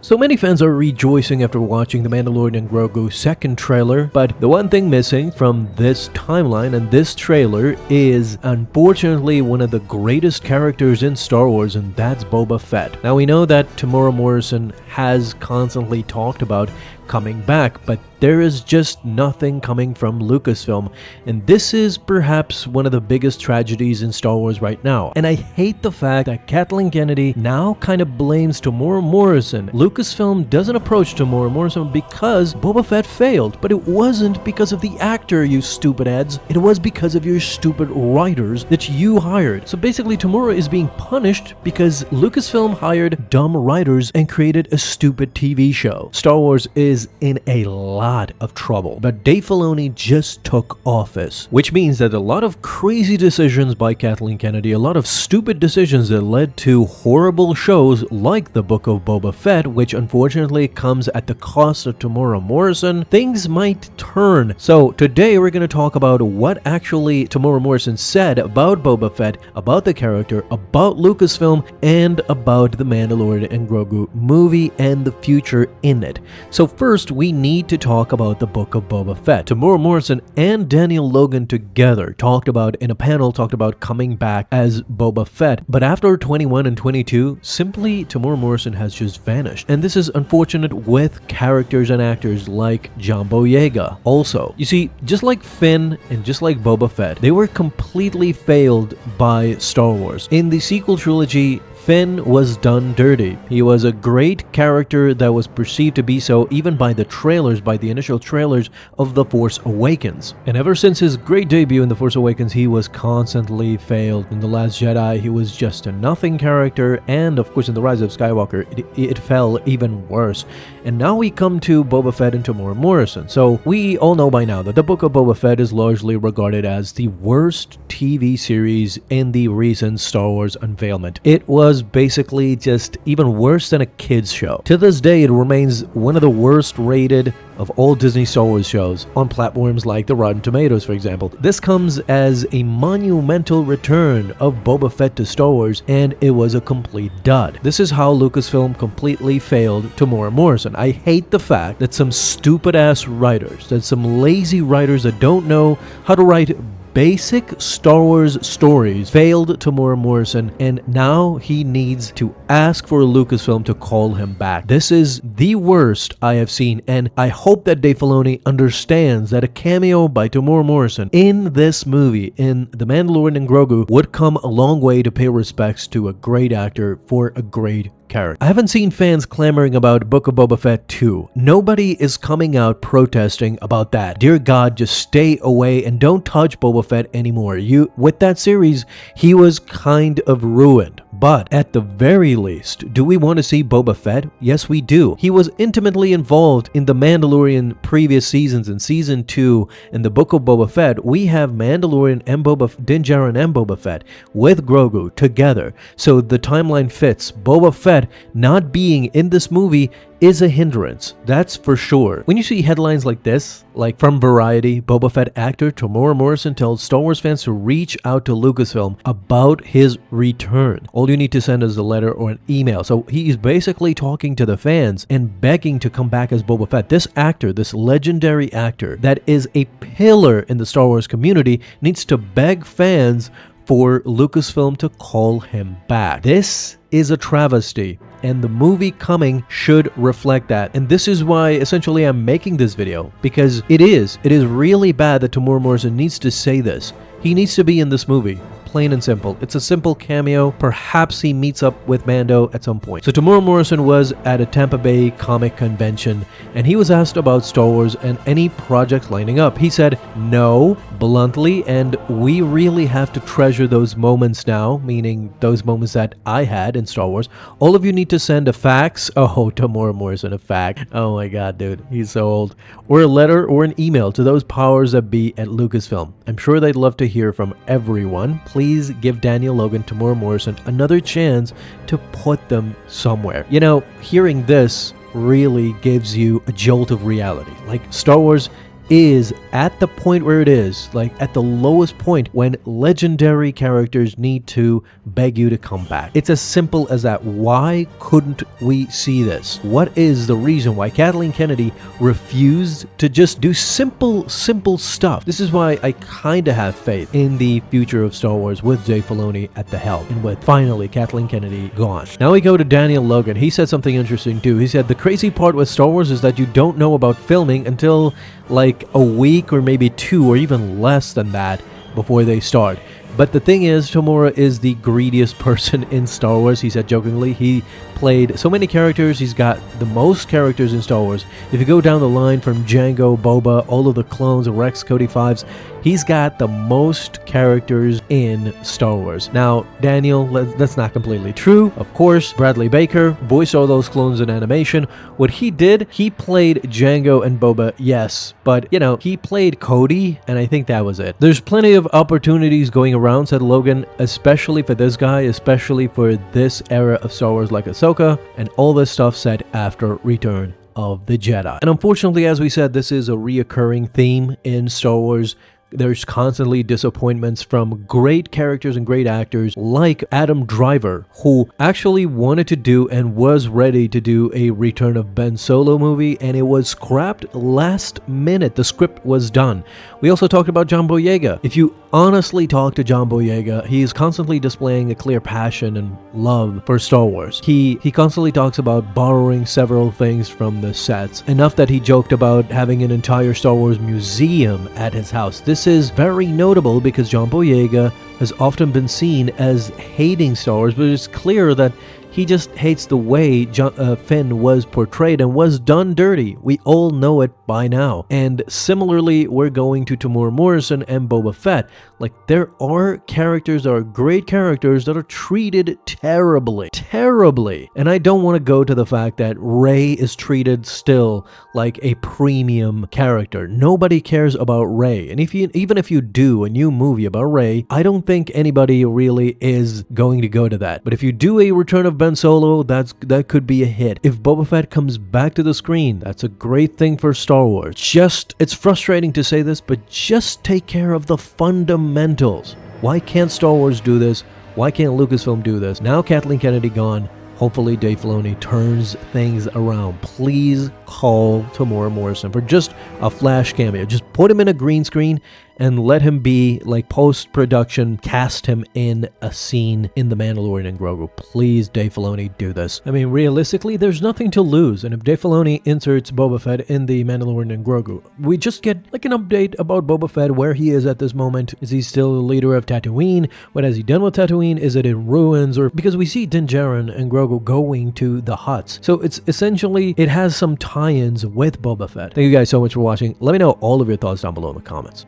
So many fans are rejoicing after watching The Mandalorian and Grogu second trailer, but the one thing missing from this timeline and this trailer is unfortunately one of the greatest characters in Star Wars, and that's Boba Fett. Now we know that Temuera Morrison has constantly talked about coming back, but there is just nothing coming from Lucasfilm, and this is perhaps one of the biggest tragedies in Star Wars right now. And I hate the fact that Kathleen Kennedy now kind of blames Temuera Morrison. Lucasfilm doesn't approach Temuera Morrison because Boba Fett failed, but it wasn't because of the actor, you stupid heads. It was because of your stupid writers that you hired. So basically Temuera is being punished because Lucasfilm hired dumb writers and created a stupid TV show. Star Wars is in a lot of trouble, but Dave Filoni just took office, which means that a lot of crazy decisions by Kathleen Kennedy, a lot of stupid decisions that led to horrible shows like the Book of Boba Fett, which unfortunately comes at the cost of Temuera Morrison, things might turn. So today we're going to talk about what actually Temuera Morrison said about Boba Fett, about the character, about Lucasfilm, and about the Mandalorian and Grogu movie and the future in it. So first, we need to talk about the Book of Boba Fett. Temuera Morrison and Daniel Logan together talked about coming back as Boba Fett, but after 21 and 22, simply Temuera Morrison has just vanished. And this is unfortunate with characters and actors like John Boyega. Also, you see, just like Finn and just like Boba Fett, they were completely failed by Star Wars. In the sequel trilogy, Finn was done dirty. He was a great character that was perceived to be so even by the initial trailers of The Force Awakens. And ever since his great debut in The Force Awakens, he was constantly failed. In The Last Jedi, he was just a nothing character, and of course in The Rise of Skywalker, it fell even worse. And now we come to Boba Fett and Temuera Morrison. So we all know by now that the Book of Boba Fett is largely regarded as the worst TV series in the recent Star Wars unveilment. It was basically just even worse than a kids show. To this day, it remains one of the worst rated of all Disney Star Wars shows on platforms like the Rotten Tomatoes, for example. This comes as a monumental return of Boba Fett to Star Wars, and it was a complete dud. This is how Lucasfilm completely failed Temuera Morrison. I hate the fact that some stupid-ass writers, that some lazy writers that don't know how to write basic Star Wars stories failed Temuera Morrison, and now he needs to ask for Lucasfilm to call him back. This is the worst I have seen, and I hope that Dave Filoni understands that a cameo by Temuera Morrison in this movie, in The Mandalorian and Grogu, would come a long way to pay respects to a great actor for a great character. I haven't seen fans clamoring about Book of Boba Fett 2. Nobody is coming out protesting about that. Dear God, just stay away and don't touch Boba Fett anymore. With that series, he was kind of ruined. But at the very least, do we want to see Boba Fett? Yes, we do. He was intimately involved in the Mandalorian previous seasons. In Season 2 in the Book of Boba Fett, we have Mandalorian and Din Djarin and Boba Fett with Grogu together. So the timeline fits. Boba Fett not being in this movie is a hindrance, that's for sure. When you see headlines like this, like from Variety, Boba Fett actor Temuera Morrison tells Star Wars fans to reach out to Lucasfilm about his return. All you need to send is a letter or an email. So he's basically talking to the fans and begging to come back as Boba Fett. This actor, this legendary actor that is a pillar in the Star Wars community, needs to beg fans for Lucasfilm to call him back. This is a travesty, and the movie coming should reflect that. And this is why essentially I'm making this video, because it is really bad that Temuera Morrison needs to say this. He needs to be in this movie. Plain and simple. It's a simple cameo. Perhaps he meets up with Mando at some point. So Temuera Morrison was at a Tampa Bay comic convention, and he was asked about Star Wars and any projects lining up. He said no, bluntly, and we really have to treasure those moments now, meaning those moments that I had in Star Wars. All of you need to send a fax. Oh, Temuera Morrison, a fax. Oh my god, dude, he's so old. Or a letter or an email to those powers that be at Lucasfilm. I'm sure they'd love to hear from everyone. Please give Daniel Logan, Temuera Morrison another chance to put them somewhere. You know, hearing this really gives you a jolt of reality. Like, Star Wars is at the point where it is, like at the lowest point when legendary characters need to beg you to come back. It's as simple as that. Why couldn't we see this? What is the reason why Kathleen Kennedy refused to just do simple stuff? This is why I kinda have faith in the future of Star Wars with Dave Filoni at the helm, and with finally Kathleen Kennedy gone. Now we go to Daniel Logan. He said something interesting too. He said the crazy part with Star Wars is that you don't know about filming until like a week or maybe 2 or even less than that before they start. But the thing is, Tamura is the greediest person in Star Wars, he said jokingly. He played so many characters. He's got the most characters in Star Wars. If you go down the line from Jango, Boba, all of the clones, Rex, Cody Fives, he's got the most characters in Star Wars. Now, Daniel, that's not completely true. Of course, Bradley Baker voiced all those clones in animation. What he did, he played Jango and Boba, yes, but, you know, he played Cody, and I think that was it. There's plenty of opportunities going around, said Logan, especially for this guy, especially for this era of Star Wars like Ahsoka, and all this stuff set after Return of the Jedi. And unfortunately, as we said, this is a reoccurring theme in Star Wars. There's constantly disappointments from great characters and great actors like Adam Driver, who actually wanted to do and was ready to do a Return of Ben Solo movie, and it was scrapped last minute. The script was done. We also talked about John Boyega. If you honestly talk to John Boyega, he is constantly displaying a clear passion and love for Star Wars. He constantly talks about borrowing several things from the sets, enough that he joked about having an entire Star Wars museum at his house. This is very notable because John Boyega has often been seen as hating Star Wars, but it's clear that he just hates the way Finn was portrayed and was done dirty. We all know it by now. And similarly, we're going to Temuera Morrison and Boba Fett. Like, there are characters that are great characters that are treated terribly. And I don't want to go to the fact that Rey is treated still like a premium character. Nobody cares about Rey. And even if you do a new movie about Rey, I don't think anybody really is going to go to that. But if you do a Return of Ben Solo, that could be a hit. If Boba Fett comes back to the screen, that's a great thing for Star Wars. It's frustrating to say this, but just take care of the fundamentals. Why can't Star Wars do this? Why can't Lucasfilm do this? Now Kathleen Kennedy gone. Hopefully Dave Filoni turns things around. Please call Temuera Morrison for just a flash cameo. Just put him in a green screen and let him be like post-production, cast him in a scene in The Mandalorian and Grogu. Please, Dave Filoni, do this. I mean, realistically, there's nothing to lose. And if Dave Filoni inserts Boba Fett in The Mandalorian and Grogu, we just get like an update about Boba Fett, where he is at this moment. Is he still the leader of Tatooine? What has he done with Tatooine? Is it in ruins? Or because we see Din Djarin and Grogu going to the Hutts. So it's essentially, it has some tie-ins with Boba Fett. Thank you guys so much for watching. Let me know all of your thoughts down below in the comments.